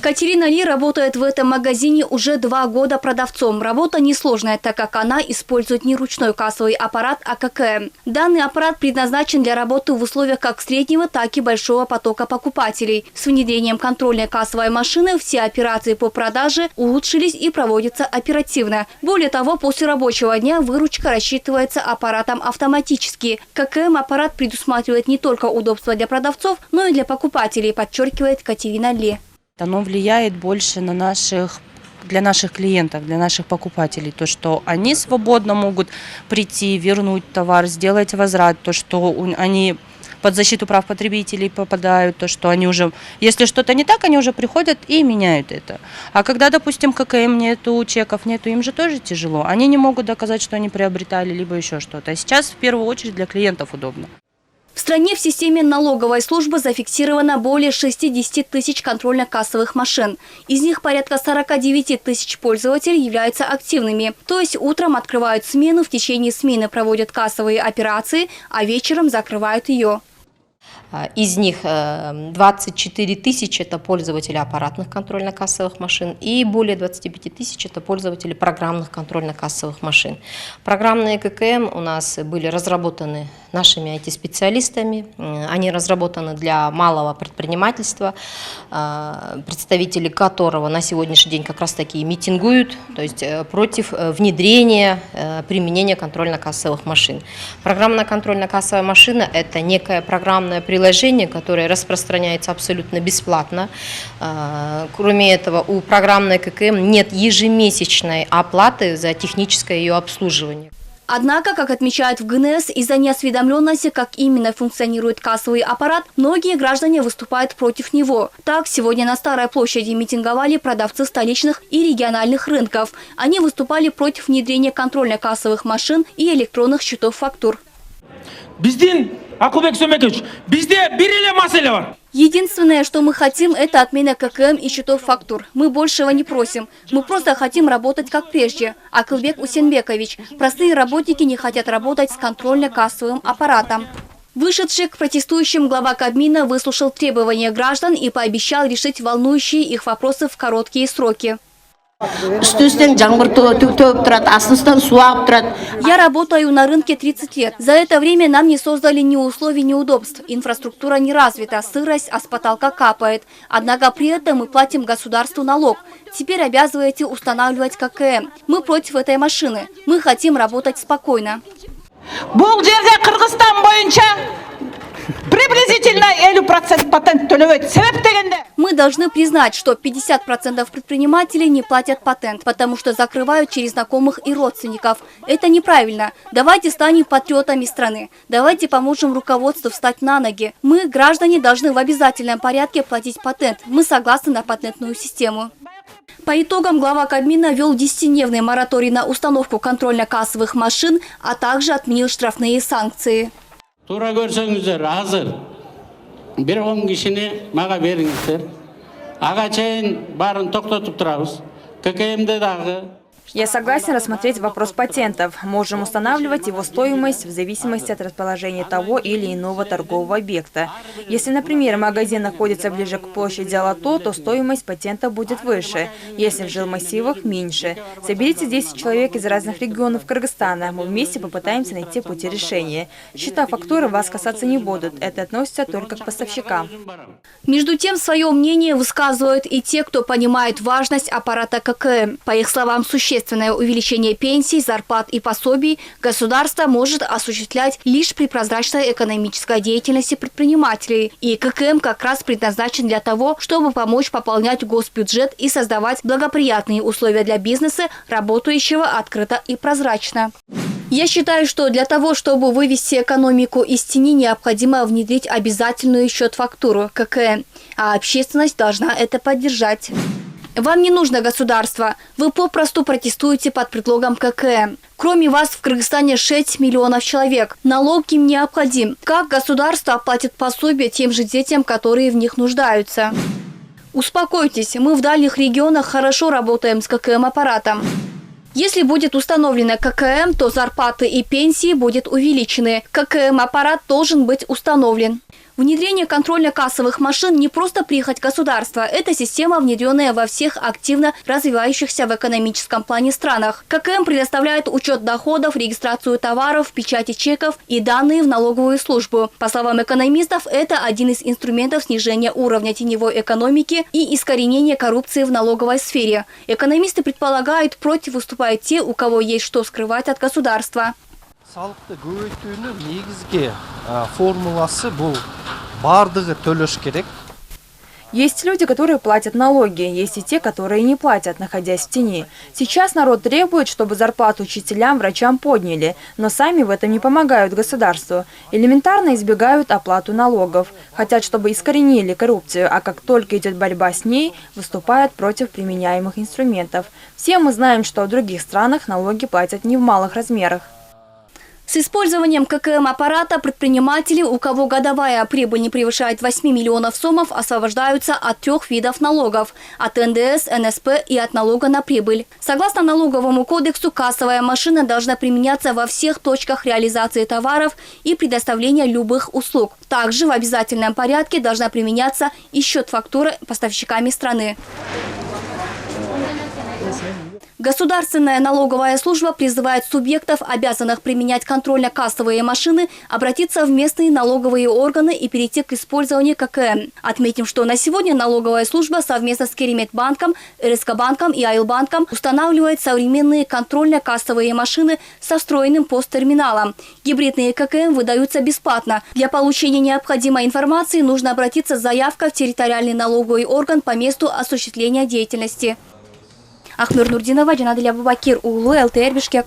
Катерина Ли работает в этом магазине уже 2 года продавцом. Работа несложная, так как она использует не ручной кассовый аппарат, а ККМ. Данный аппарат предназначен для работы в условиях как среднего, так и большого потока покупателей. С внедрением контрольной кассовой машины все операции по продаже улучшились и проводятся оперативно. Более того, после рабочего дня выручка рассчитывается аппаратом автоматически. ККМ-аппарат предусматривает не только удобство для продавцов, но и для покупателей, подчеркивает Катерина Ли. Оно влияет больше для наших клиентов, для наших покупателей. То, что они свободно могут прийти, вернуть товар, сделать возврат. То, что они под защиту прав потребителей попадают. То, что они уже, если что-то не так, они уже приходят и меняют это. А когда, допустим, ККМ нету, чеков нету, им же тоже тяжело. Они не могут доказать, что они приобретали, либо еще что-то. А сейчас в первую очередь для клиентов удобно. В стране в системе налоговой службы зафиксировано более 60 тысяч контрольно-кассовых машин. Из них порядка 49 тысяч пользователей являются активными. То есть утром открывают смену, в течение смены проводят кассовые операции, а вечером закрывают ее. Из них 24 тысячи – это пользователи аппаратных контрольно-кассовых машин и более 25 тысяч – это пользователи программных контрольно-кассовых машин. Программные ККМ у нас были разработаны нашими IT-специалистами. Они разработаны для малого предпринимательства, представители которого на сегодняшний день как раз таки митингуют, то есть против внедрения, применения контрольно-кассовых машин. Программная контрольно-кассовая машина – это некое программное приложение, которое распространяется абсолютно бесплатно. Кроме этого, у программной ККМ нет ежемесячной оплаты за техническое ее обслуживание. Однако, как отмечают в ГНС, из-за неосведомленности, как именно функционирует кассовый аппарат, многие граждане выступают против него. Так, сегодня на Старой площади митинговали продавцы столичных и региональных рынков. Они выступали против внедрения контрольно-кассовых машин и электронных счетов фактур. Единственное, что мы хотим, это отмена ККМ и счетов фактур. Мы большего не просим. Мы просто хотим работать как прежде. Акылбек Усенбекович. Простые работники не хотят работать с контрольно-кассовым аппаратом. Вышедший к протестующим глава Кабмина выслушал требования граждан и пообещал решить волнующие их вопросы в короткие сроки. Я работаю на рынке 30 лет. За это время нам не создали ни условий, ни удобств. Инфраструктура не развита, сырость, а с потолка капает. Однако при этом мы платим государству налог. Теперь обязываете устанавливать ККМ. Мы против этой машины. Мы хотим работать спокойно. Приблизительно 50% патент төлөбөйт. Себеп дегенде? Мы должны признать, что 50% предпринимателей не платят патент, потому что закрывают через знакомых и родственников. Это неправильно. Давайте станем патриотами страны. Давайте поможем руководству встать на ноги. Мы, граждане, должны в обязательном порядке платить патент. Мы согласны на патентную систему. По итогам глава Кабмина ввел 10-дневный мораторий на установку контрольно-кассовых машин, а также отменил штрафные санкции. Тура көрсөңүздөр азыр бир 10 кишини мага бериңиздер. Ага чейин баарын токтотуп турабыз. ККМде дагы. Я согласен рассмотреть вопрос патентов. Можем устанавливать его стоимость в зависимости от расположения того или иного торгового объекта. Если, например, магазин находится ближе к площади Алато, то стоимость патента будет выше. Если в жилмассивах – меньше. Соберите 10 человек из разных регионов Кыргызстана. Мы вместе попытаемся найти пути решения. Счета фактуры вас касаться не будут. Это относится только к поставщикам. Между тем, свое мнение высказывают и те, кто понимает важность аппарата ККМ. По их словам, существенное увеличение пенсий, зарплат и пособий государство может осуществлять лишь при прозрачной экономической деятельности предпринимателей. И ККМ как раз предназначен для того, чтобы помочь пополнять госбюджет и создавать благоприятные условия для бизнеса, работающего открыто и прозрачно. Я считаю, что для того, чтобы вывести экономику из тени, необходимо внедрить обязательную счет-фактуру ККМ, а общественность должна это поддержать. Вам не нужно государство. Вы попросту протестуете под предлогом ККМ. Кроме вас в Кыргызстане 6 миллионов человек. Налог им необходим. Как государство оплатит пособие тем же детям, которые в них нуждаются? Успокойтесь, мы в дальних регионах хорошо работаем с ККМ-аппаратом. Если будет установлено ККМ, то зарплаты и пенсии будут увеличены. ККМ-аппарат должен быть установлен. Внедрение контрольно-кассовых машин не просто прихоть государства. Это система, внедренная во всех активно развивающихся в экономическом плане странах. ККМ предоставляет учет доходов, регистрацию товаров, печати чеков и данные в налоговую службу. По словам экономистов, это один из инструментов снижения уровня теневой экономики и искоренения коррупции в налоговой сфере. Экономисты предполагают, против выступают те, у кого есть что скрывать от государства. Салықты көбейтүүнүн негизги формуласы бул бардыгы төлөш керек. Есть люди, которые платят налоги, есть и те, которые не платят, находясь в тени. Сейчас народ требует, чтобы зарплату учителям, врачам подняли, но сами в этом не помогают государству. Элементарно избегают оплату налогов. Хотят, чтобы искоренили коррупцию, а как только идет борьба с ней, выступают против применяемых инструментов. Все мы знаем, что в других странах налоги платят не в малых размерах. С использованием ККМ-аппарата предприниматели, у кого годовая прибыль не превышает 8 миллионов сомов, освобождаются от 3 видов налогов – от НДС, НСП и от налога на прибыль. Согласно налоговому кодексу, кассовая машина должна применяться во всех точках реализации товаров и предоставления любых услуг. Также в обязательном порядке должна применяться и счет-фактуры поставщиками страны. Государственная налоговая служба призывает субъектов, обязанных применять контрольно-кассовые машины, обратиться в местные налоговые органы и перейти к использованию ККМ. Отметим, что на сегодня налоговая служба совместно с Кереметбанком, РСК-банком и Айлбанком устанавливает современные контрольно-кассовые машины со встроенным посттерминалом. Гибридные ККМ выдаются бесплатно. Для получения необходимой информации нужно обратиться с заявкой в территориальный налоговый орган по месту осуществления деятельности. Ахмир Нурдинова, Джанадыля Бабакир, Улу, ЛТР, Бишкек.